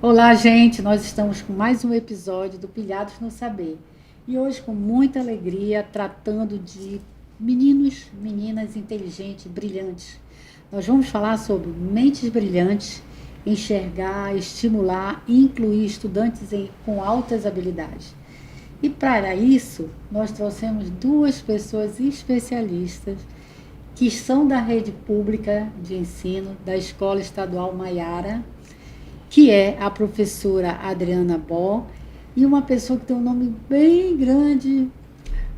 Olá, gente! Nós estamos com mais um episódio do Pilhados no Saber. E hoje, com muita alegria, tratando de meninos, meninas inteligentes, brilhantes. Nós vamos falar sobre mentes brilhantes, enxergar, estimular e incluir estudantes com altas habilidades. E para isso, nós trouxemos duas pessoas especialistas que são da rede pública de ensino da Escola Estadual Maiara, que é a professora Adriana Bó, e uma pessoa que tem um nome bem grande,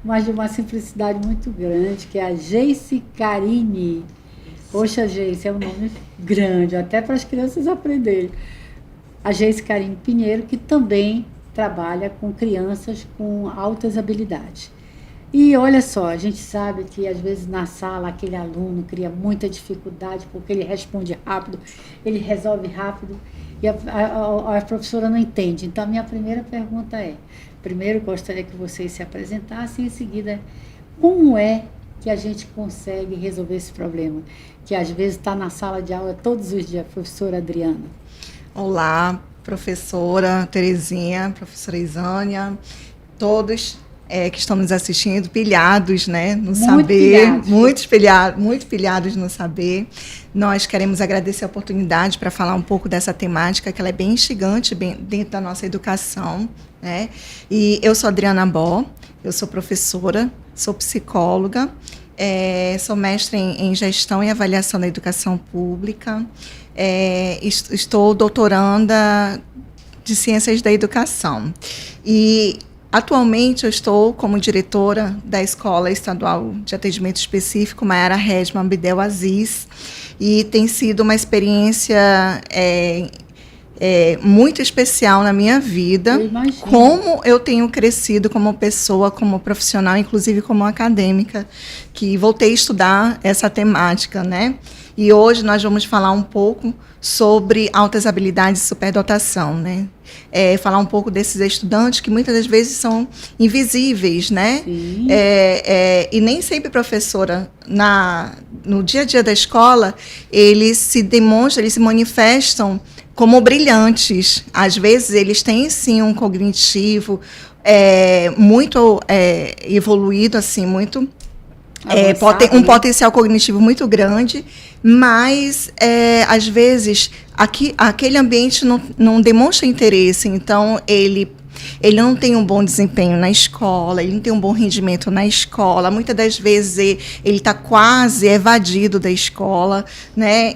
mas de uma simplicidade muito grande, que é a Geice Carine. Poxa, Geice, é um nome grande, até para as crianças aprenderem. A Geice Carine Pinheiro, que também trabalha com crianças com altas habilidades. E olha só, a gente sabe que às vezes na sala aquele aluno cria muita dificuldade, porque ele responde rápido, ele resolve rápido, e a professora não entende. Então, a minha primeira pergunta é, primeiro gostaria que vocês se apresentassem, em seguida, como é que a gente consegue resolver esse problema? Que às vezes está na sala de aula todos os dias, professora Adriana. Olá, professora Terezinha, professora Isânia, todos que estão nos assistindo, pilhados, né, no saber, muito pilhados no saber. Nós queremos agradecer a oportunidade para falar um pouco dessa temática, que ela é bem instigante dentro da nossa educação, né? E eu sou Adriana Bó, eu sou professora, sou psicóloga, sou mestre em gestão e avaliação da educação pública, estou doutoranda de ciências da educação. E atualmente, eu estou como diretora da Escola Estadual de Atendimento Específico Maiara Redman Abdel Aziz, e tem sido uma experiência muito especial na minha vida, como eu tenho crescido como pessoa, como profissional, inclusive como acadêmica, que voltei a estudar essa temática, né? E hoje nós vamos falar um pouco sobre altas habilidades e superdotação, né? Falar um pouco desses estudantes que muitas das vezes são invisíveis, né? E nem sempre, professora, no dia a dia da escola, eles se demonstram, eles se manifestam como brilhantes. Às vezes, eles têm, sim, um cognitivo muito evoluído, assim, muito... um potencial cognitivo muito grande, mas, às vezes, aquele ambiente não demonstra interesse, então ele não tem um bom desempenho na escola, ele não tem um bom rendimento na escola, muitas das vezes ele está quase evadido da escola, né?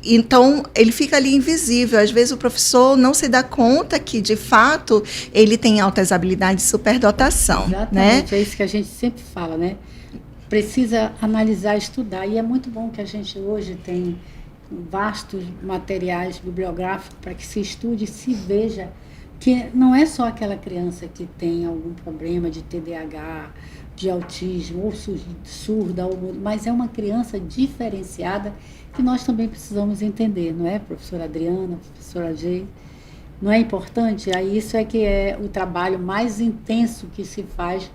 Então ele fica ali invisível. Às vezes o professor não se dá conta que, de fato, ele tem altas habilidades de superdotação. Exatamente, né? É isso que a gente sempre fala, né? Precisa analisar, estudar, e é muito bom que a gente hoje tem vastos materiais bibliográficos para que se estude e se veja que não é só aquela criança que tem algum problema de TDAH, de autismo, ou surda, mas é uma criança diferenciada que nós também precisamos entender, não é, professora Adriana, professora Gei? Não é importante? Aí isso é que é o trabalho mais intenso que se faz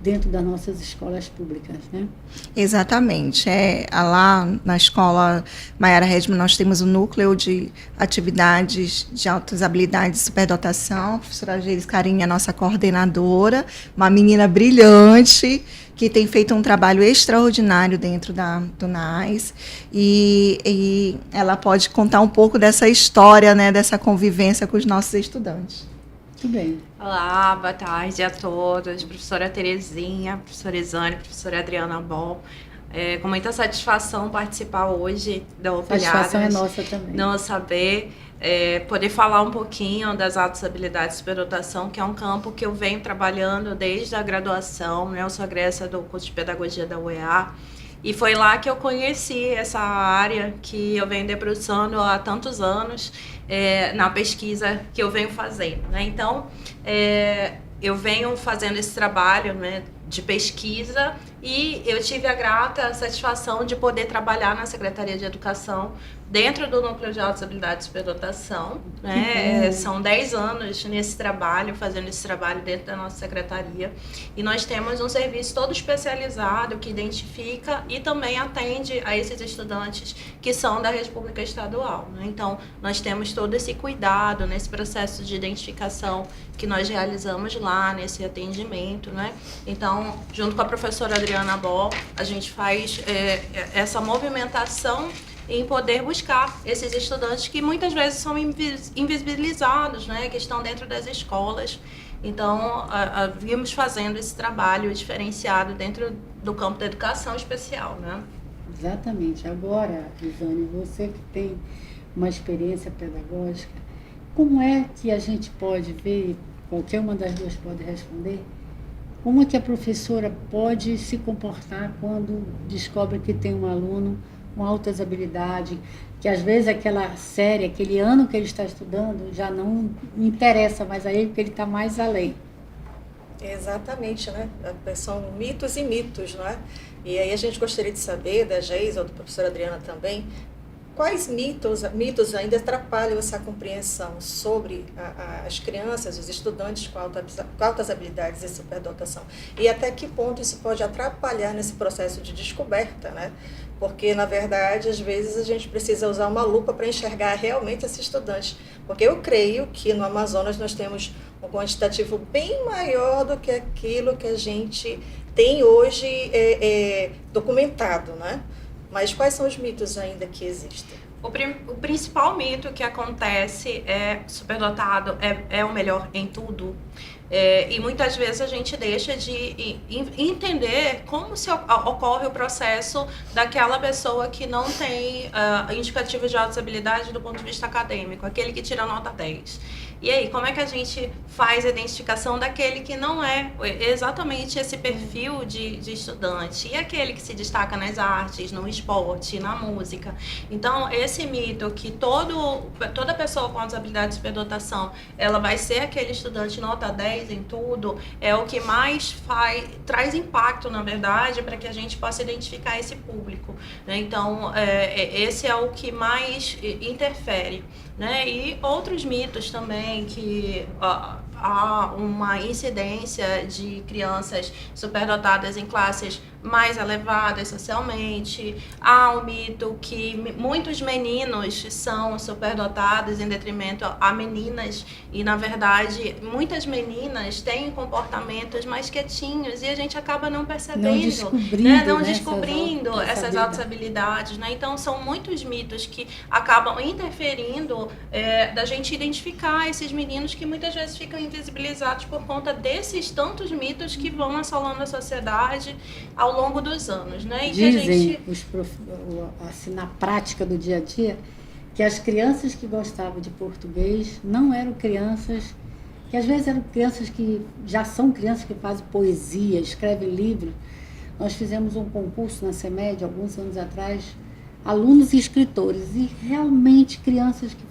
dentro das nossas escolas públicas, né? Exatamente. Lá na Escola Maiara Redman nós temos um núcleo de atividades de altas habilidades e superdotação. A professora Geice Carine é a nossa coordenadora, uma menina brilhante, que tem feito um trabalho extraordinário dentro do NAS, e ela pode contar um pouco dessa história, né, dessa convivência com os nossos estudantes. Muito bem. Olá, boa tarde a todos. Professora Terezinha, professora Isânia, professora Adriana Bó. Com muita satisfação participar hoje do Pilhados. Satisfação é nossa também. Não saber, poder falar um pouquinho das altas habilidades de superdotação, que é um campo que eu venho trabalhando desde a graduação, né? Eu sou egressa do curso de Pedagogia da UEA. E foi lá que eu conheci essa área que eu venho debruçando há tantos anos, na pesquisa que eu venho fazendo, né? Então, eu venho fazendo esse trabalho, né, de pesquisa E eu tive a grata satisfação de poder trabalhar na Secretaria de Educação dentro do Núcleo de Altas Habilidades e Superdotação, né? São 10 anos nesse trabalho, fazendo esse trabalho dentro da nossa secretaria. E nós temos um serviço todo especializado que identifica e também atende a esses estudantes que são da rede pública estadual, né? Então, nós temos todo esse cuidado nesse processo de identificação que nós realizamos lá, nesse atendimento, né? Então, junto com a professora Adriana Bó, a gente faz essa movimentação em poder buscar esses estudantes que muitas vezes são invisibilizados, né, que estão dentro das escolas. Então, vimos fazendo esse trabalho diferenciado dentro do campo da educação especial, né? Exatamente. Agora, Isane, você que tem uma experiência pedagógica, como é que a gente pode ver, qualquer uma das duas pode responder, como é que a professora pode se comportar quando descobre que tem um aluno com altas habilidades, que às vezes aquela série, aquele ano que ele está estudando, já não interessa mais a ele, porque ele está mais além. Exatamente, né? São mitos e mitos, não é? E aí a gente gostaria de saber, da Geisa ou da professora Adriana também, quais mitos ainda atrapalham essa compreensão sobre as crianças, os estudantes com altas habilidades e superdotação? E até que ponto isso pode atrapalhar nesse processo de descoberta, né? Porque, na verdade, às vezes a gente precisa usar uma lupa para enxergar realmente esse estudante. Porque eu creio que no Amazonas nós temos um quantitativo bem maior do que aquilo que a gente tem hoje documentado, né? Mas quais são os mitos ainda que existem? O principal mito que acontece é superdotado é o melhor em tudo. E muitas vezes a gente deixa de entender como se ocorre o processo daquela pessoa que não tem indicativo de altas habilidades do ponto de vista acadêmico, aquele que tira nota 10. E aí, como é que a gente faz a identificação daquele que não é exatamente esse perfil de estudante? E aquele que se destaca nas artes, no esporte, na música? Então, esse mito que toda pessoa com altas habilidades de superdotação, ela vai ser aquele estudante nota 10 em tudo, é o que mais traz impacto, na verdade, para que a gente possa identificar esse público, né? Então, esse é o que mais interfere, né? E outros mitos também, que há uma incidência de crianças superdotadas em classes mais elevadas socialmente. Há um mito que muitos meninos são superdotados em detrimento a meninas, e na verdade muitas meninas têm comportamentos mais quietinhos e a gente acaba não percebendo, não descobrindo essas altas habilidades, né? Então são muitos mitos que acabam interferindo da gente identificar esses meninos que muitas vezes ficam invisibilizados por conta desses tantos mitos que vão assolando a sociedade ao longo dos anos, né? E dizem assim, na prática do dia a dia, que as crianças que gostavam de português não eram crianças, que às vezes eram crianças que já são crianças que fazem poesia, escrevem livros. Nós fizemos um concurso na CEMED, alguns anos atrás, alunos e escritores, e realmente crianças que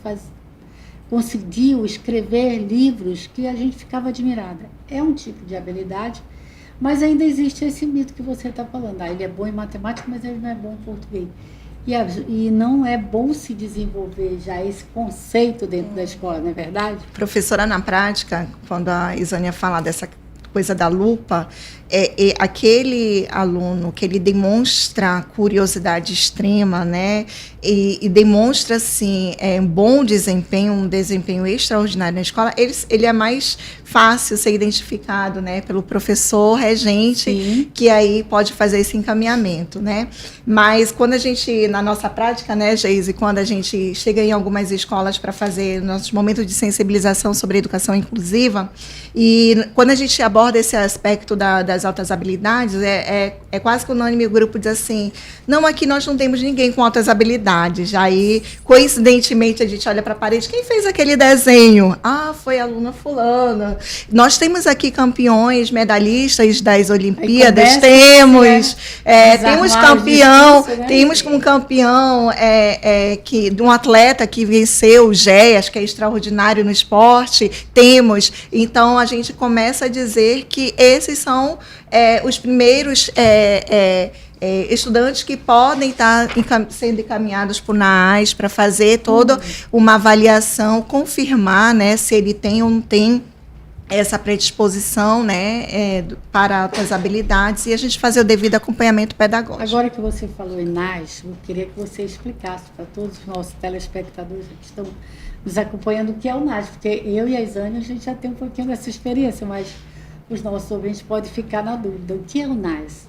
conseguiam escrever livros que a gente ficava admirada. É um tipo de habilidade, mas ainda existe esse mito que você está falando. Ele é bom em matemática, mas ele não é bom em português. E não é bom se desenvolver já esse conceito dentro da escola, não é verdade? Professora, na prática, quando a Isânia fala dessa coisa da lupa, aquele aluno que ele demonstra curiosidade extrema, né, e demonstra, assim, um bom desempenho, um desempenho extraordinário na escola, ele é mais fácil ser identificado, né, pelo professor regente. Sim. Que aí pode fazer esse encaminhamento, né. Mas quando a gente, na nossa prática, né, Geise, quando a gente chega em algumas escolas para fazer nossos momentos de sensibilização sobre educação inclusiva, e quando a gente aborda esse aspecto das altas habilidades, é quase que unânime, o grupo diz assim: não, aqui nós não temos ninguém com altas habilidades. habilidades. Aí, coincidentemente, a gente olha para a parede, quem fez aquele desenho? Ah, foi a aluna fulana. Nós temos aqui campeões, medalhistas das Olimpíadas, temos campeão, temos um campeão de um atleta que venceu o GEAS, que é extraordinário no esporte, temos. Então, a gente começa a dizer que esses são os primeiros estudantes que podem estar sendo encaminhados para o NAAS para fazer toda uma avaliação, confirmar, né, se ele tem ou não tem essa predisposição, né, para altas habilidades, e a gente fazer o devido acompanhamento pedagógico. Agora que você falou em NAAS, eu queria que você explicasse para todos os nossos telespectadores que estão nos acompanhando o que é o NAAS, porque eu e a Isane, a gente já tem um pouquinho dessa experiência, mas os nossos ouvintes podem ficar na dúvida. O que é o NAAS?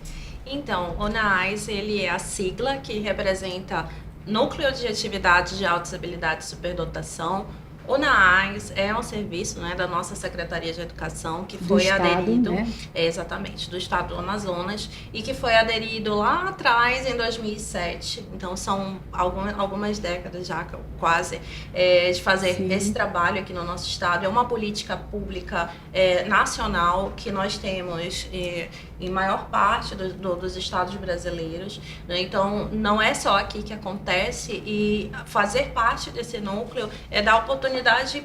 Então, o NAAS, ele é a sigla que representa Núcleo de Atividades de Altas Habilidades e Superdotação. O NAAS é um serviço, né, da nossa Secretaria de Educação que foi aderido, né? Exatamente, do Estado do Amazonas, e que foi aderido lá atrás, em 2007. Então, são algumas décadas já, quase, de fazer esse trabalho aqui no nosso Estado. É uma política pública nacional que nós temos em maior parte dos estados brasileiros, né? Então, não é só aqui que acontece, e fazer parte desse núcleo é dar oportunidade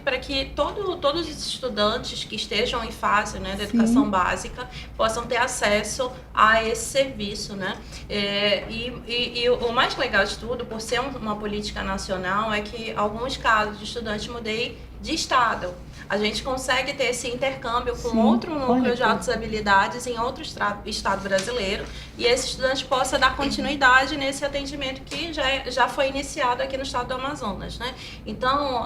para que todos os estudantes que estejam em fase, né, da educação básica possam ter acesso a esse serviço, né? E o mais legal de tudo, por ser uma política nacional, é que alguns casos de estudantes mudei de estado. A gente consegue ter esse intercâmbio com outro núcleo de altas habilidades em outro estado brasileiro, e esse estudante possa dar continuidade nesse atendimento que já foi iniciado aqui no estado do Amazonas, né? Então,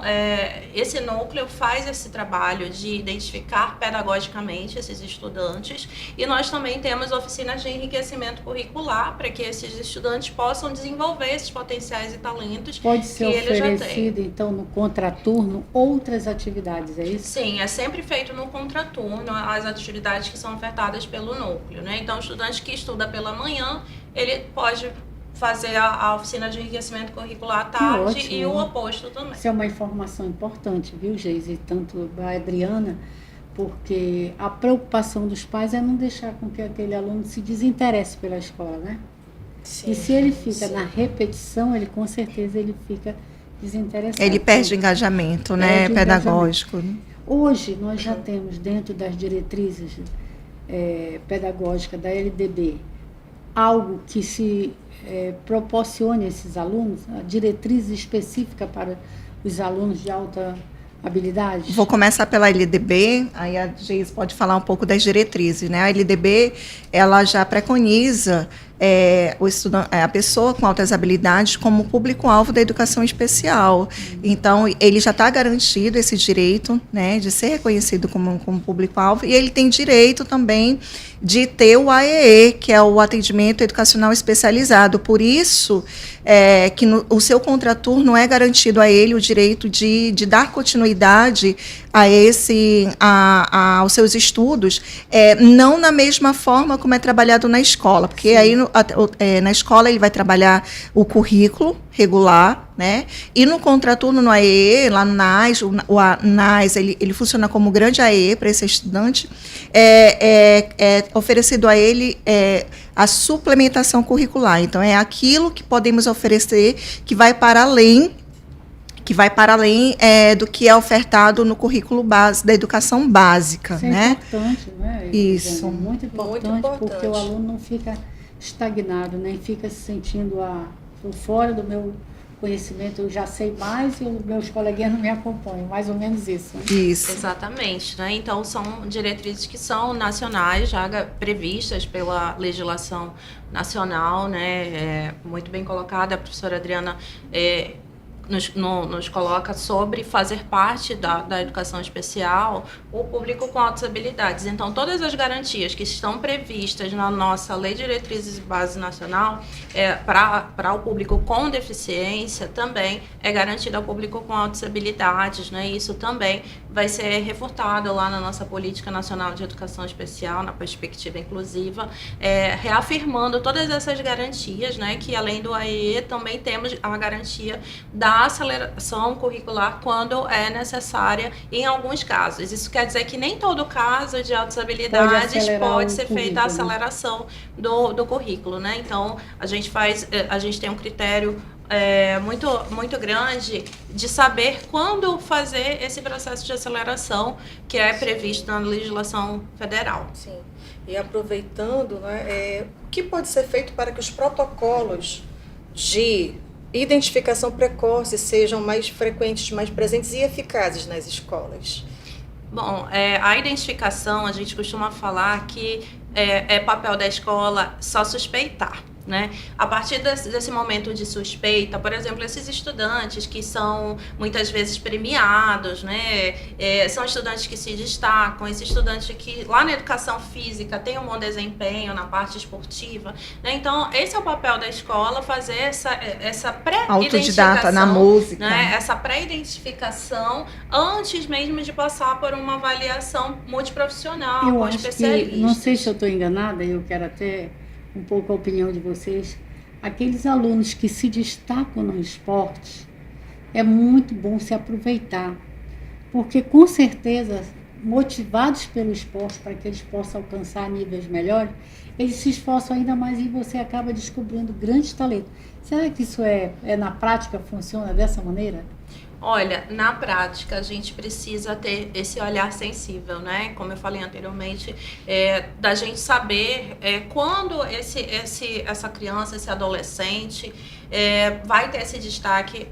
esse núcleo faz esse trabalho de identificar pedagogicamente esses estudantes, e nós também temos oficinas de enriquecimento curricular para que esses estudantes possam desenvolver esses potenciais e talentos que eles já têm. Pode ser oferecido, então, no contraturno, outras atividades, é isso? Sim, é sempre feito no contraturno as atividades que são ofertadas pelo núcleo, né? Então, o estudante que estuda pela manhã, ele pode fazer a oficina de enriquecimento curricular à tarde, e o oposto também. Isso é uma informação importante, viu, Geise? Tanto a Adriana, porque a preocupação dos pais é não deixar com que aquele aluno se desinteresse pela escola, né? Sim, e se ele fica na repetição, com certeza ele fica desinteressado. Ele perde o engajamento, né, pedagógico. Hoje, nós já temos dentro das diretrizes pedagógicas da LDB algo que se proporcione a esses alunos, a diretriz específica para os alunos de alta habilidade? Vou começar pela LDB, aí a Geise pode falar um pouco das diretrizes, né? A LDB, ela já preconiza a pessoa com altas habilidades como público-alvo da educação especial. Então, ele já está garantido esse direito, né, de ser reconhecido como público-alvo, e ele tem direito também de ter o AEE, que é o atendimento educacional especializado. Por isso, que o seu contraturno é garantido a ele o direito de dar continuidade aos seus estudos, não na mesma forma como é trabalhado na escola, porque aí na escola ele vai trabalhar o currículo regular, né? E no contraturno, no AEE, lá no NAAS, o NAAS ele funciona como grande AEE para esse estudante, oferecido a ele a suplementação curricular. Então, é aquilo que podemos oferecer que vai para além do que é ofertado no currículo base da educação básica. Isso né? É importante, né? Isso. É muito importante, porque o aluno não fica estagnado, nem fica se sentindo fora do meu conhecimento, eu já sei mais e os meus coleguinhas não me acompanham, mais ou menos isso. Né? Isso. Exatamente, né? Então, são diretrizes que são nacionais, já previstas pela legislação nacional, né? Muito bem colocada, a professora Adriana nos coloca sobre fazer parte da educação especial o público com altas habilidades. Então, todas as garantias que estão previstas na nossa Lei de Diretrizes e Base Nacional para o público com deficiência também é garantida ao público com altas habilidades, né? Isso também vai ser reforçado lá na nossa Política Nacional de Educação Especial, na perspectiva inclusiva, reafirmando todas essas garantias, né? Que além do AEE também temos a garantia da aceleração curricular quando é necessária em alguns casos. Isso quer dizer que nem todo caso de altas habilidades pode ser feita a aceleração do currículo, né? Então, a gente tem um critério muito grande de saber quando fazer esse processo de aceleração que é previsto na legislação federal. Sim. E aproveitando, né, o que pode ser feito para que os protocolos de identificação precoce sejam mais frequentes, mais presentes e eficazes nas escolas? Bom, a identificação, a gente costuma falar que é papel da escola só suspeitar, né? A partir desse momento de suspeita, por exemplo, esses estudantes que são muitas vezes premiados, né? São estudantes que se destacam, esses estudantes que lá na educação física têm um bom desempenho na parte esportiva, né? Então, esse é o papel da escola, fazer essa pré-identificação. Autodidata na música. Né? Essa pré-identificação antes mesmo de passar por uma avaliação multiprofissional com especialistas. Que, não sei se eu estou enganada, eu quero até um pouco a opinião de vocês, aqueles alunos que se destacam no esporte, é muito bom se aproveitar, porque com certeza, motivados pelo esporte, para que eles possam alcançar níveis melhores, eles se esforçam ainda mais e você acaba descobrindo grandes talentos. Será que isso na prática funciona dessa maneira? Olha, na prática a gente precisa ter esse olhar sensível, né? Como eu falei anteriormente, da gente saber quando essa criança, esse adolescente vai ter esse destaque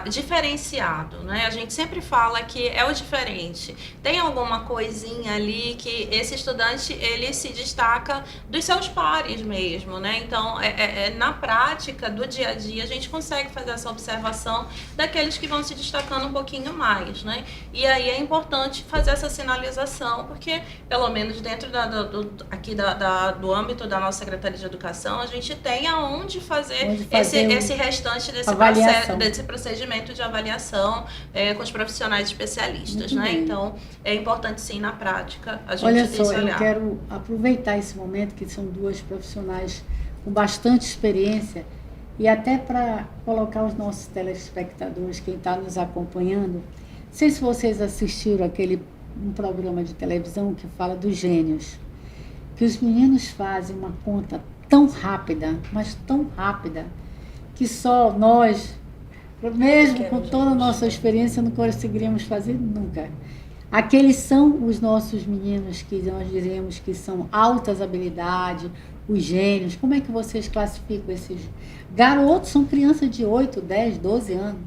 diferenciado, né? A gente sempre fala que é o diferente. Tem alguma coisinha ali que esse estudante ele se destaca dos seus pares mesmo, né? Então, na prática do dia a dia a gente consegue fazer essa observação daqueles que vão se destacando um pouquinho mais, né? E aí é importante fazer essa sinalização, porque pelo menos dentro do âmbito da nossa Secretaria de Educação, a gente tem aonde fazer esse restante desse procedimento de avaliação com os profissionais especialistas, né? Então, é importante sim, na prática, a gente Olha ter só, esse olhar. Eu quero aproveitar esse momento, que são duas profissionais com bastante experiência, e até para colocar os nossos telespectadores, quem está nos acompanhando, não sei se vocês assistiram um programa de televisão que fala dos gênios, que os meninos fazem uma conta tão rápida, mas tão rápida, que só nós, mesmo com toda a nossa experiência, não conseguiríamos fazer nunca. Aqueles são os nossos meninos que nós dizemos que são altas habilidades, os gênios. Como é que vocês classificam esses garotos? São crianças de 8, 10, 12 anos,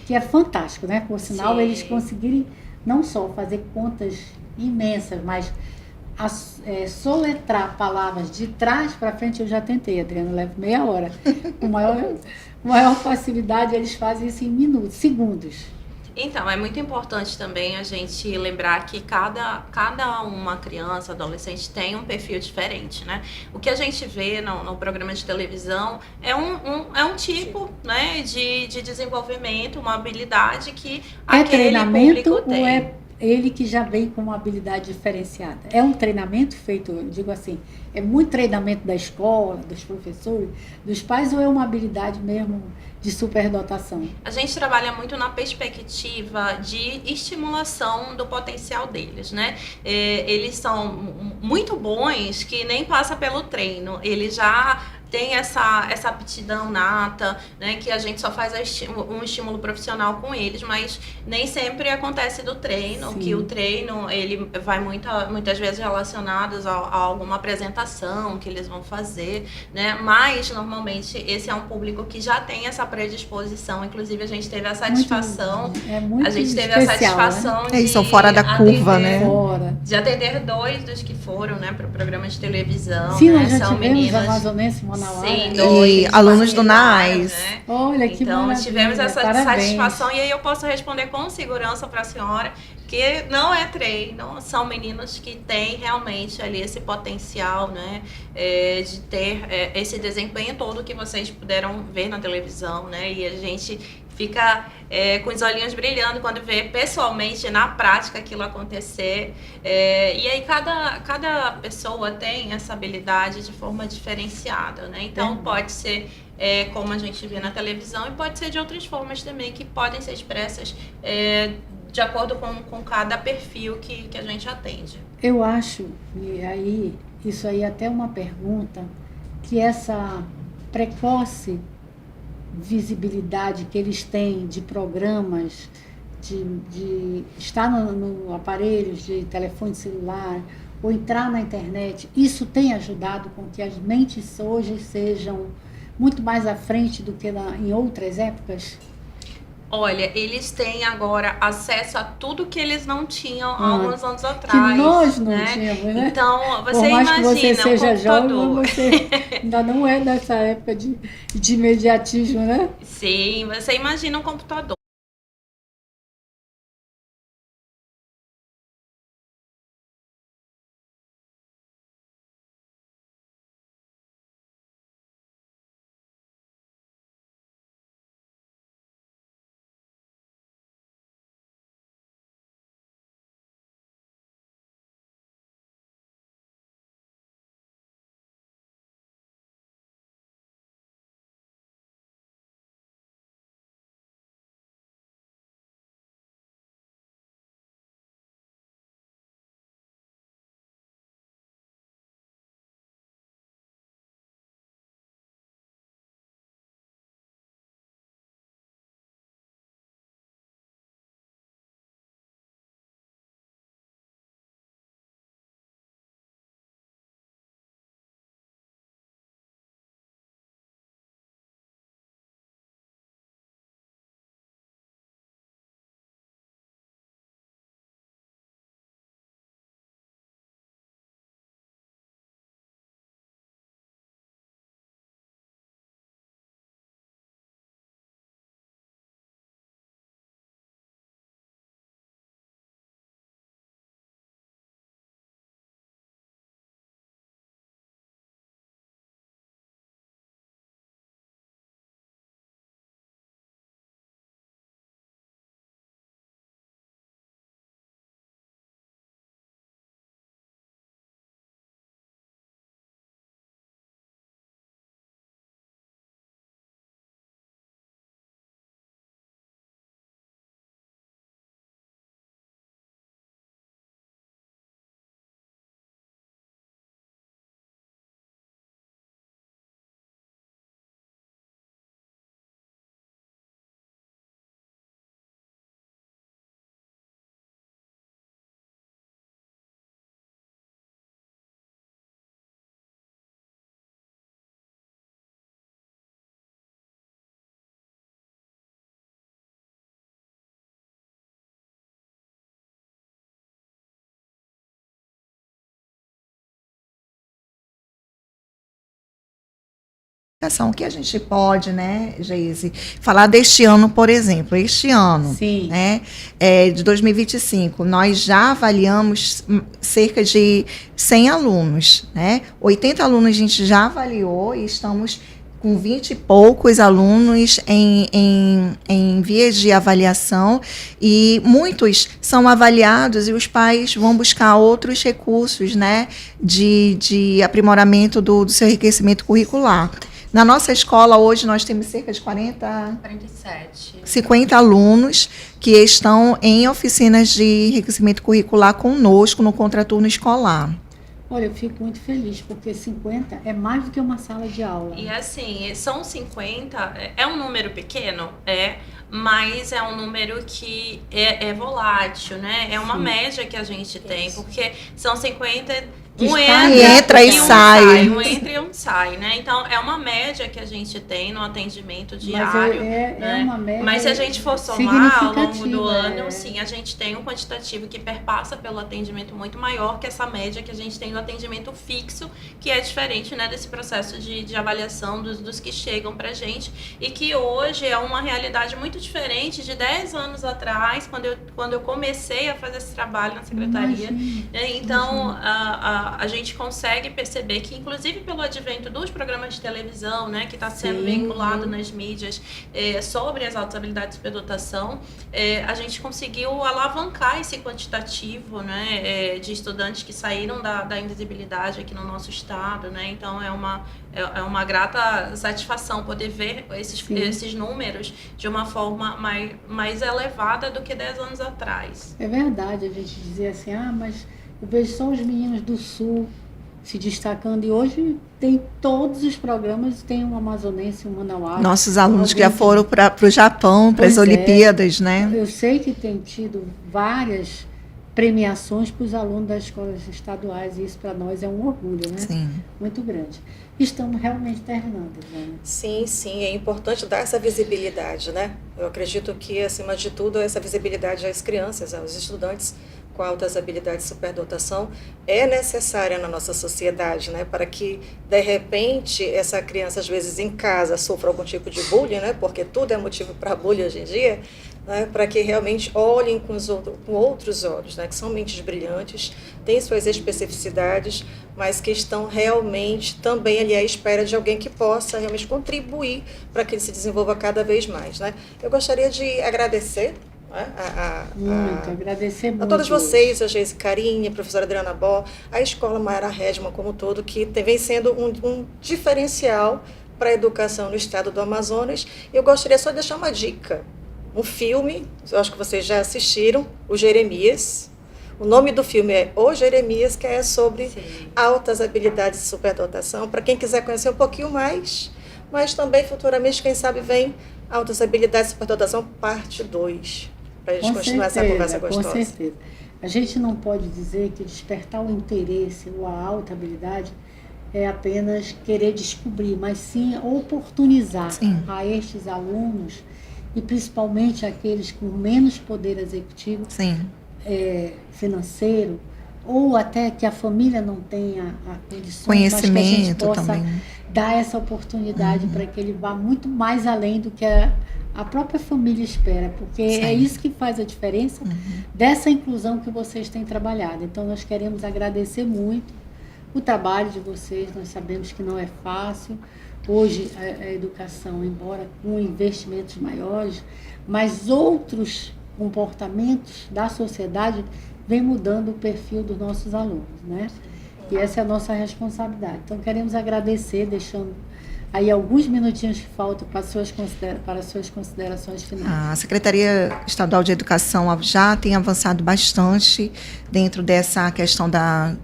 que é fantástico, né? Por sinal, Sim. Eles conseguirem não só fazer contas imensas, mas soletrar palavras de trás para frente. Eu já tentei, Adriana, levo meia hora. Com maior facilidade, eles fazem isso em minutos, segundos. Então, é muito importante também a gente lembrar que cada uma criança, adolescente, tem um perfil diferente, né? O que a gente vê no programa de televisão é um tipo, né, de desenvolvimento, uma habilidade que aquele público tem. Ou é ele que já vem com uma habilidade diferenciada? É um treinamento feito, eu digo assim, é muito treinamento da escola, dos professores, dos pais, ou é uma habilidade mesmo de superdotação? A gente trabalha muito na perspectiva de estimulação do potencial deles, né? Eles são muito bons que nem passa pelo treino, eles já tem essa aptidão nata, né, que a gente só faz um estímulo profissional com eles, mas nem sempre acontece do treino. Sim. Que o treino ele vai muitas vezes relacionado a alguma apresentação que eles vão fazer, né, mas normalmente esse é um público que já tem essa predisposição. Inclusive a gente teve a satisfação, muito a gente teve especial, a satisfação, né? São fora da curva, né? De atender 2 dos que foram, né, para o programa de televisão. Sim, né? nós já São tivemos meninas amazonense, Mona Manauara. Sim, E alunos do NAS. né? Olha, que Então, maravilha. tivemos essa Parabéns. satisfação e aí eu posso responder com segurança para a senhora que não é treino, são meninos que têm realmente ali esse potencial, né, de ter esse desempenho todo que vocês puderam ver na televisão, né, e a gente fica com os olhinhos brilhando quando vê pessoalmente, na prática, aquilo acontecer. E aí cada pessoa tem essa habilidade de forma diferenciada, né? Então pode ser como a gente vê na televisão e pode ser de outras formas também que podem ser expressas de acordo com cada perfil que a gente atende. Eu acho, e aí, isso aí é até uma pergunta, que essa precoce visibilidade que eles têm de programas, de estar no aparelhos de telefone celular ou entrar na internet, isso tem ajudado com que as mentes hoje sejam muito mais à frente do que em outras épocas? Olha, eles têm agora acesso a tudo que eles não tinham há alguns anos atrás. Que nós não né? tínhamos, né? Então, você Por mais imagina que você seja computador. jovem, você ainda não é dessa época de imediatismo, né? Sim, você imagina um computador. O que a gente pode, né, Geise, falar deste ano, por exemplo, este ano, Sim. né, de 2025, nós já avaliamos cerca de 100 alunos, né, 80 alunos a gente já avaliou e estamos com 20 e poucos alunos em vias de avaliação, e muitos são avaliados e os pais vão buscar outros recursos, né, de aprimoramento do seu enriquecimento curricular. Na nossa escola, hoje, nós temos cerca de 50 alunos que estão em oficinas de enriquecimento curricular conosco no contraturno escolar. Olha, eu fico muito feliz, porque 50 é mais do que uma sala de aula. E assim, são 50, é um número pequeno, mas é um número que é volátil, né? É uma média que a gente tem, porque são 50 entra e sai. Um entra e um sai, né? Então, é uma média que a gente tem no atendimento diário. Mas né? É uma média. Mas se a gente for somar ao longo do ano, sim, a gente tem um quantitativo que perpassa pelo atendimento muito maior que essa média que a gente tem no atendimento fixo, que é diferente, né, desse processo de avaliação dos que chegam pra gente, e que hoje é uma realidade muito diferente de 10 anos atrás, quando eu comecei a fazer esse trabalho na secretaria. Então, a gente consegue perceber que, inclusive pelo advento dos programas de televisão, né, que está sendo vinculado nas mídias sobre as altas habilidades de superdotação, a gente conseguiu alavancar esse quantitativo, né, de estudantes que saíram da invisibilidade aqui no nosso estado, né? Então é uma grata satisfação poder ver esses números de uma forma mais elevada do que 10 anos atrás. É verdade, a gente dizia assim, mas eu vejo só os meninos do Sul se destacando, e hoje tem todos os programas, tem um amazonense, um manauara. Nossos alunos que já foram para o Japão, para as Olimpíadas, né? Eu sei que tem tido várias premiações para os alunos das escolas estaduais, e isso para nós é um orgulho, né? Sim. Muito grande. Estamos realmente terminando, né? Sim, é importante dar essa visibilidade, né? Eu acredito que, acima de tudo, essa visibilidade às crianças, aos estudantes com altas habilidades de superdotação é necessária na nossa sociedade, né? Para que, de repente, essa criança, às vezes, em casa, sofra algum tipo de bullying, né? Porque tudo é motivo para bullying hoje em dia, né? Para que realmente olhem com outros olhos, né? Que são mentes brilhantes, têm suas especificidades, mas que estão realmente também ali à espera de alguém que possa realmente contribuir para que ele se desenvolva cada vez mais, né? Eu gostaria de agradecer agradecer muito a todos vocês, a Geise Carinha, a professora Adriana Bó, a Escola Mayra Redman como um todo, que vem sendo um diferencial para a educação no estado do Amazonas. Eu gostaria só de deixar uma dica, um filme, eu acho que vocês já assistiram, o Jeremias. O nome do filme é O Jeremias, que é sobre altas habilidades de superdotação, para quem quiser conhecer um pouquinho mais, mas também futuramente, quem sabe, vem Altas Habilidades de Superdotação, parte 2. Para a gente continuar essa conversa gostosa. Com certeza. A gente não pode dizer que despertar o interesse ou a alta habilidade é apenas querer descobrir, mas sim oportunizar a estes alunos, e principalmente aqueles com menos poder executivo, financeiro, ou até que a família não tenha a condição, conhecimento, mas que a gente possa também dar essa oportunidade para que ele vá muito mais além do que a própria família espera, porque é isso que faz a diferença dessa inclusão que vocês têm trabalhado. Então, nós queremos agradecer muito o trabalho de vocês, nós sabemos que não é fácil. Hoje, a educação, embora com investimentos maiores, mas outros comportamentos da sociedade vem mudando o perfil dos nossos alunos, né? E essa é a nossa responsabilidade. Então, queremos agradecer, deixando aí alguns minutinhos que faltam para as suas considerações finais. A Secretaria Estadual de Educação já tem avançado bastante dentro dessa questão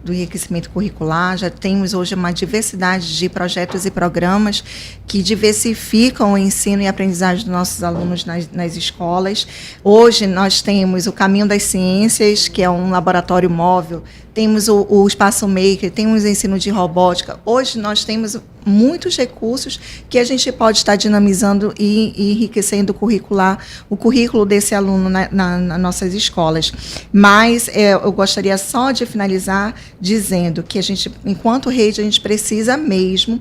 do enriquecimento curricular. Já temos hoje uma diversidade de projetos e programas que diversificam o ensino e aprendizagem dos nossos alunos nas escolas. Hoje nós temos o Caminho das Ciências, que é um laboratório móvel, temos o Espaço Maker, temos o ensino de robótica. Hoje nós temos muitos recursos que a gente pode estar dinamizando e enriquecendo o currículo desse aluno nas nossas escolas. Mas eu gostaria só de finalizar dizendo que a gente, enquanto rede, a gente precisa mesmo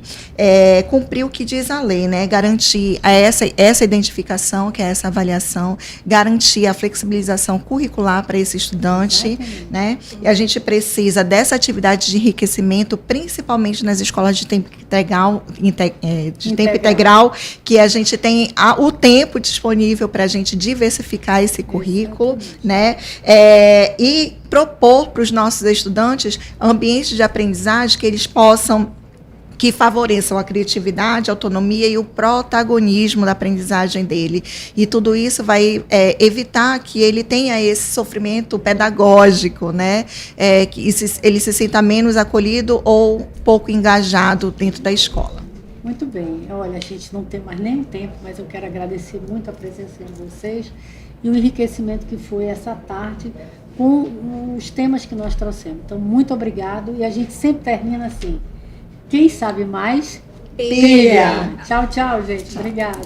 cumprir o que diz a lei, né? Garantir essa identificação, que é essa avaliação, garantir a flexibilização curricular para esse estudante, né? E a gente precisa dessa atividade de enriquecimento, principalmente nas escolas de tempo integral, que a gente tem o tempo disponível para a gente diversificar esse currículo, né? E propor para os nossos estudantes ambientes de aprendizagem que favoreçam a criatividade, a autonomia e o protagonismo da aprendizagem dele. E tudo isso vai evitar que ele tenha esse sofrimento pedagógico, né? Que ele se sinta menos acolhido ou pouco engajado dentro da escola. Muito bem. Olha, a gente não tem mais nem tempo, mas eu quero agradecer muito a presença de vocês e o enriquecimento que foi essa tarde com os temas que nós trouxemos. Então, muito obrigado. E a gente sempre termina assim. Quem sabe mais, pilha! Tchau, tchau, gente. Obrigada.